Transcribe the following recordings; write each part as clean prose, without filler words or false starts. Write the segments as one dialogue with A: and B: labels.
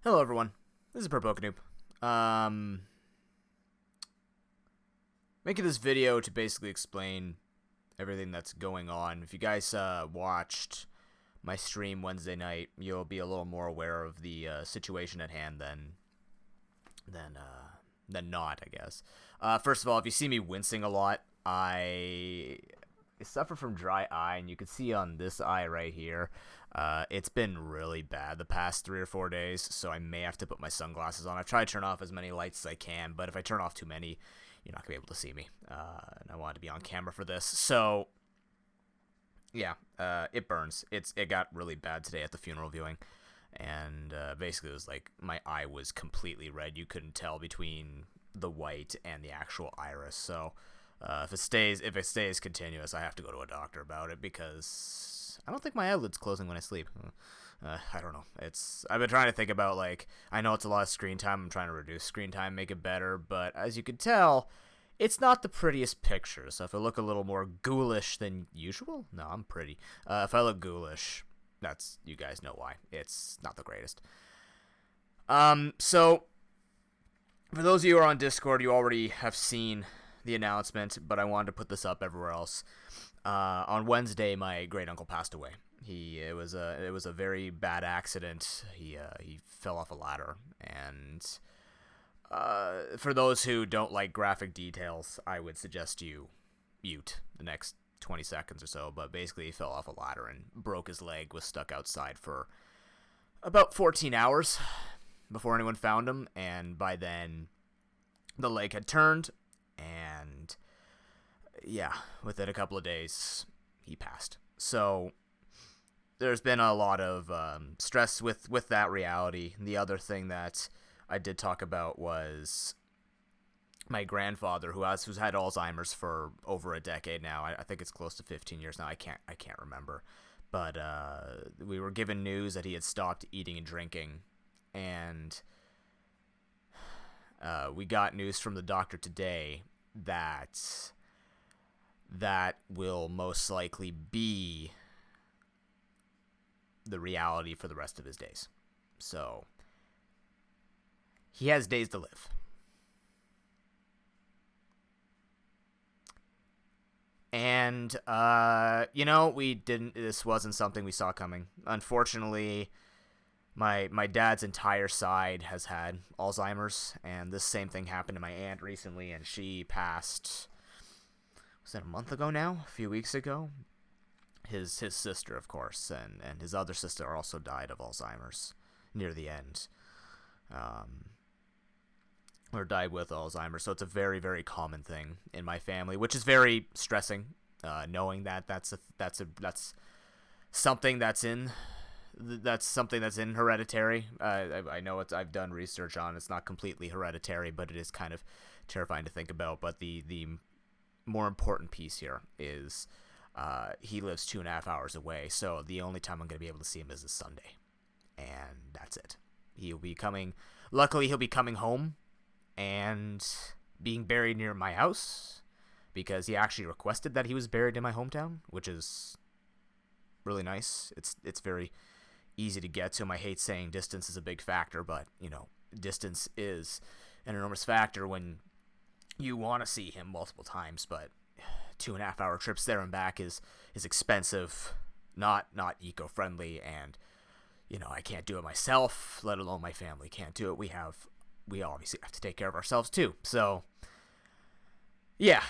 A: Hello, everyone. This is Purple Noob. Making this video to basically explain everything that's going on. If you guys watched my stream Wednesday night, you'll be a little more aware of the situation at hand than not, I guess. First of all, if you see me wincing a lot, I suffer from dry eye, and you can see on this eye right here, it's been really bad the past 3 or 4 days, so I may have to put my sunglasses on. I've tried to turn off as many lights as I can, but if I turn off too many, you're not going to be able to see me, and I wanted to be on camera for this, so yeah, it burns. It got really bad today at the funeral viewing, and basically it was like my eye was completely red. You couldn't tell between the white and the actual iris, so if it stays continuous, I have to go to a doctor about it because I don't think my eyelid's closing when I sleep. I don't know. I've been trying to think about, like, I know it's a lot of screen time. I'm trying to reduce screen time, make it better, but as you can tell, it's not the prettiest picture. So if I look a little more ghoulish than usual, no, I'm pretty. If I look ghoulish, you guys know why. It's not the greatest. So for those of you who are on Discord, you already have seen the announcement, but I wanted to put this up everywhere else. On Wednesday, my great uncle passed away. It was a very bad accident. He fell off a ladder, and for those who don't like graphic details, I would suggest you mute the next 20 seconds or so. But basically, he fell off a ladder and broke his leg. Was stuck outside for about 14 hours before anyone found him, and by then, the leg had turned. And yeah, within a couple of days, he passed. So there's been a lot of stress with that reality. The other thing that I did talk about was my grandfather, who's had Alzheimer's for over a decade now. I think it's close to 15 years now. I can't remember, but we were given news that he had stopped eating and drinking, and we got news from the doctor today that will most likely be the reality for the rest of his days. So he has days to live. And this wasn't something we saw coming. Unfortunately, my dad's entire side has had Alzheimer's, and this same thing happened to my aunt recently, and she passed, was that a month ago now? A few weeks ago? His sister, of course, and his other sister also died of Alzheimer's near the end. Or died with Alzheimer's, so it's a very, very common thing in my family, which is very stressing, knowing that that's something that's in hereditary. I know I've done research on it's not completely hereditary, but it is kind of terrifying to think about. But the more important piece here is he lives 2.5 hours away, so the only time I'm going to be able to see him is this Sunday, and that's it. Luckily he'll be coming home and being buried near my house, because he actually requested that he was buried in my hometown, which is really nice. It's very easy to get to him. I hate saying distance is a big factor, but distance is an enormous factor when you want to see him multiple times. But 2.5 hour trips there and back is expensive, not eco-friendly, and I can't do it myself, let alone my family can't do it. We obviously have to take care of ourselves too. So yeah,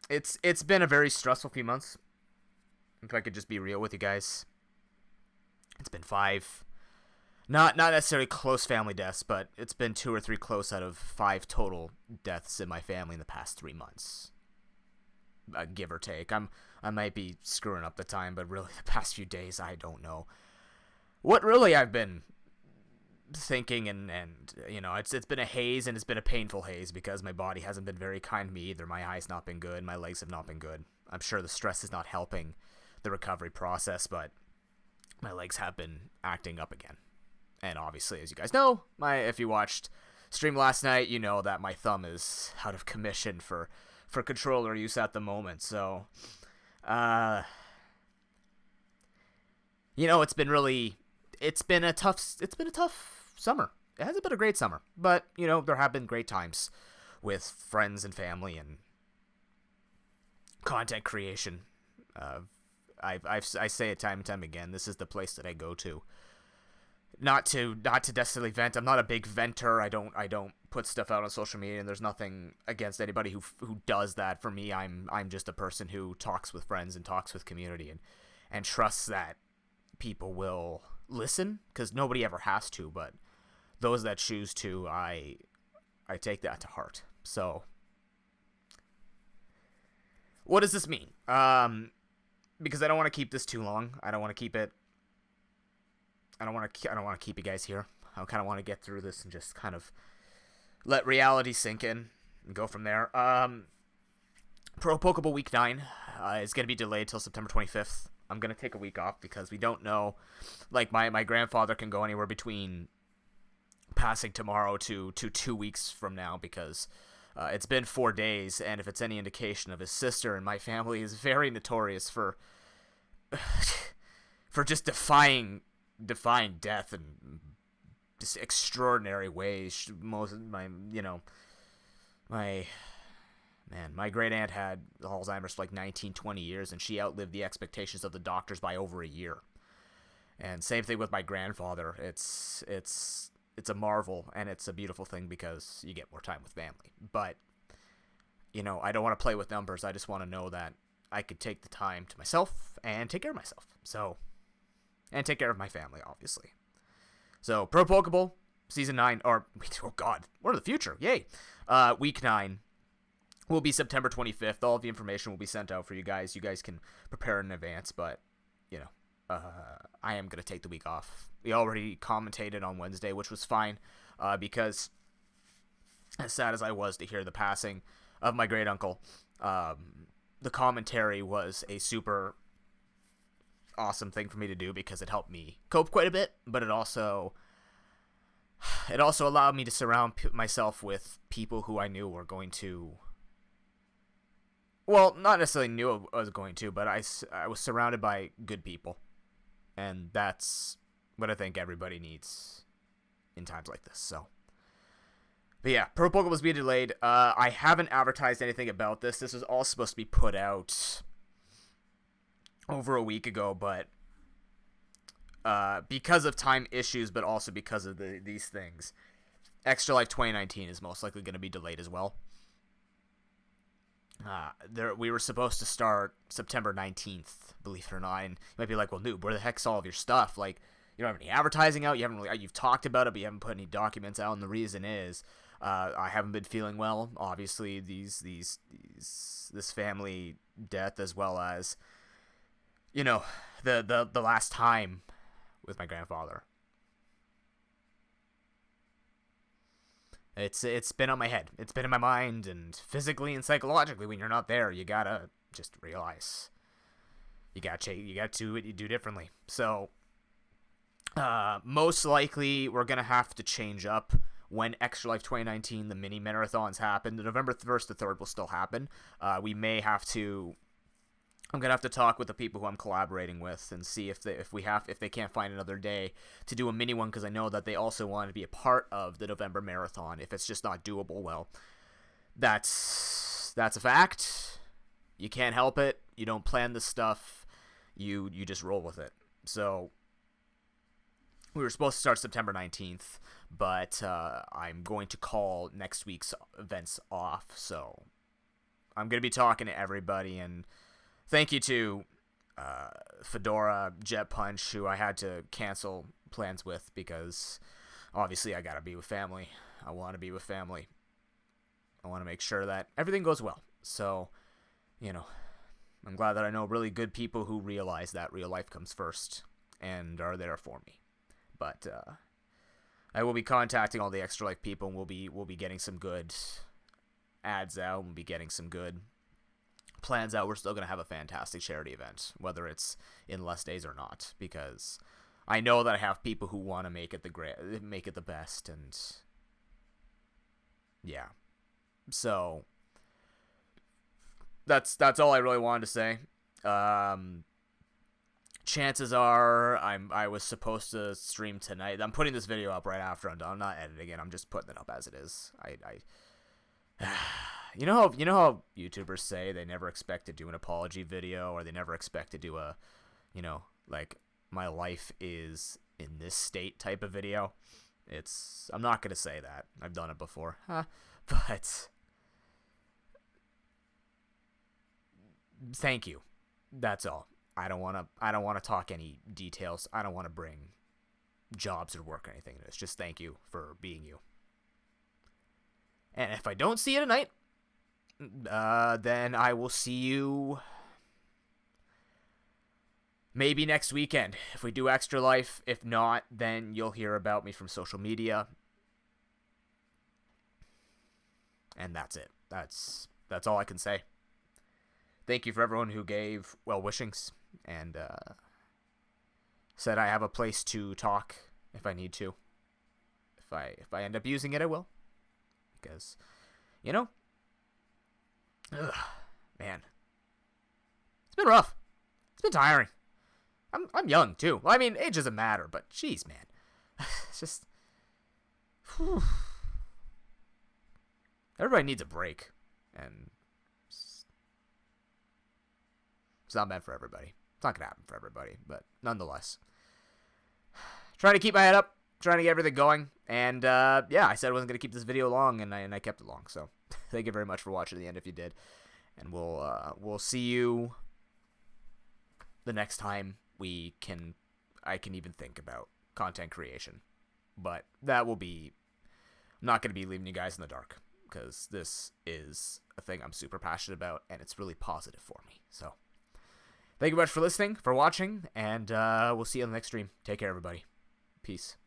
A: it's been a very stressful few months. If I could just be real with you guys, it's been 5, not necessarily close family deaths, but it's been 2 or 3 close out of 5 total deaths in my family in the past 3 months, give or take. I might be screwing up the time, but really the past few days, I don't know what really I've been thinking, and it's been a haze, and it's been a painful haze because my body hasn't been very kind to me either. My eyes not been good, my legs have not been good. I'm sure the stress is not helping the recovery process, but my legs have been acting up again. And obviously, as you guys know, if you watched stream last night, you know that my thumb is out of commission for controller use at the moment. So it's been really it's been a tough summer. It hasn't been a great summer, but there have been great times with friends and family and content creation. I say it time and time again. This is the place that I go to. Not to necessarily vent. I'm not a big venter. I don't put stuff out on social media, and there's nothing against anybody who does that. For me, I'm just a person who talks with friends and talks with community and trusts that people will listen, because nobody ever has to, but those that choose to, I take that to heart. So what does this mean? Because I don't want to keep this too long. I don't want to keep you guys here. I kind of want to get through this and just kind of let reality sink in and go from there. Pro Pokeball Week 9 is going to be delayed till September 25th. I'm going to take a week off because we don't know. Like, my grandfather can go anywhere between passing tomorrow to 2 weeks from now, because it's been 4 days, and if it's any indication of his sister, and my family is very notorious for just defying death in just extraordinary ways. My great aunt had Alzheimer's for like 19-20 years, and she outlived the expectations of the doctors by over a year. And same thing with my grandfather. It's a marvel, and it's a beautiful thing because you get more time with family. But I don't want to play with numbers. I just want to know that I could take the time to myself and take care of myself. And take care of my family, obviously. So, Pro Pokeball, Season 9, oh god, we're in the future, yay! Week 9 will be September 25th. All of the information will be sent out for you guys. You guys can prepare in advance, but, I am going to take the week off. We already commentated on Wednesday, which was fine, because as sad as I was to hear the passing of my great uncle, the commentary was a super awesome thing for me to do because it helped me cope quite a bit, but it also allowed me to surround myself with people who I knew were going to, well, not necessarily knew I was going to, but I was surrounded by good people, and that's what I think everybody needs in times like this. So, but yeah, Pro Pokeball was being delayed. I haven't advertised anything about this. This was all supposed to be put out over a week ago, but because of time issues, but also because of these things, Extra Life 2019 is most likely going to be delayed as well. We were supposed to start September 19th, believe it or not, and you might be like, well, Noob, where the heck's all of your stuff? Like, you don't have any advertising out, you've talked about it, but you haven't put any documents out, and the reason is, I haven't been feeling well, obviously, this family death, as well as, the last time with my grandfather. It's been on my head. It's been in my mind, and physically and psychologically, when you're not there, you gotta just realize you gotta do what you do differently. So, most likely we're gonna have to change up when Extra Life 2019, the mini marathons happen. The November 1st to 3rd will still happen. We may have to. I'm gonna have to talk with the people who I'm collaborating with and see if they can't find another day to do a mini one, because I know that they also want to be a part of the November marathon. If it's just not doable, well, that's a fact. You can't help it. You don't plan this stuff. You just roll with it. So we were supposed to start September 19th, but I'm going to call next week's events off. So I'm gonna be talking to everybody, and thank you to Fedora, Jet Punch, who I had to cancel plans with because obviously I gotta be with family. I want to be with family. I want to make sure that everything goes well. So, I'm glad that I know really good people who realize that real life comes first and are there for me. But I will be contacting all the Extra Life people, and we'll be getting some good ads out. We'll be getting some good plans out. We're still going to have a fantastic charity event, whether it's in less days or not, because I know that I have people who want to make it the best, and yeah. So that's all I really wanted to say. chances are I was supposed to stream tonight. I'm putting this video up right after I'm done. I'm not editing it. I'm just putting it up as it is. You know how YouTubers say they never expect to do an apology video, or they never expect to do a, like, my life is in this state type of video. I'm not gonna say that. I've done it before. But thank you. That's all. I don't want to talk any details. I don't want to bring jobs or work or anything. It's just thank you for being you. And if I don't see you tonight, then I will see you maybe next weekend if we do Extra Life. If not, then you'll hear about me from social media. And that's it. That's all I can say. Thank you for everyone who gave well wishings and said I have a place to talk if I need to. If I end up using it, I will. Because, man, it's been rough. It's been tiring. I'm young too. Well, I mean, age doesn't matter, but jeez, man, it's just whew. Everybody needs a break, and it's not meant for everybody. It's not gonna happen for everybody, but nonetheless, trying to keep my head up, trying to get everything going, and I said I wasn't gonna keep this video long, and I kept it long. So thank you very much for watching to the end if you did, and we'll see you the next time I can even think about content creation. But that will be, I'm not going to be leaving you guys in the dark, because this is a thing I'm super passionate about, and it's really positive for me. So thank you much for listening, for watching, and we'll see you on the next stream. Take care, everybody. Peace.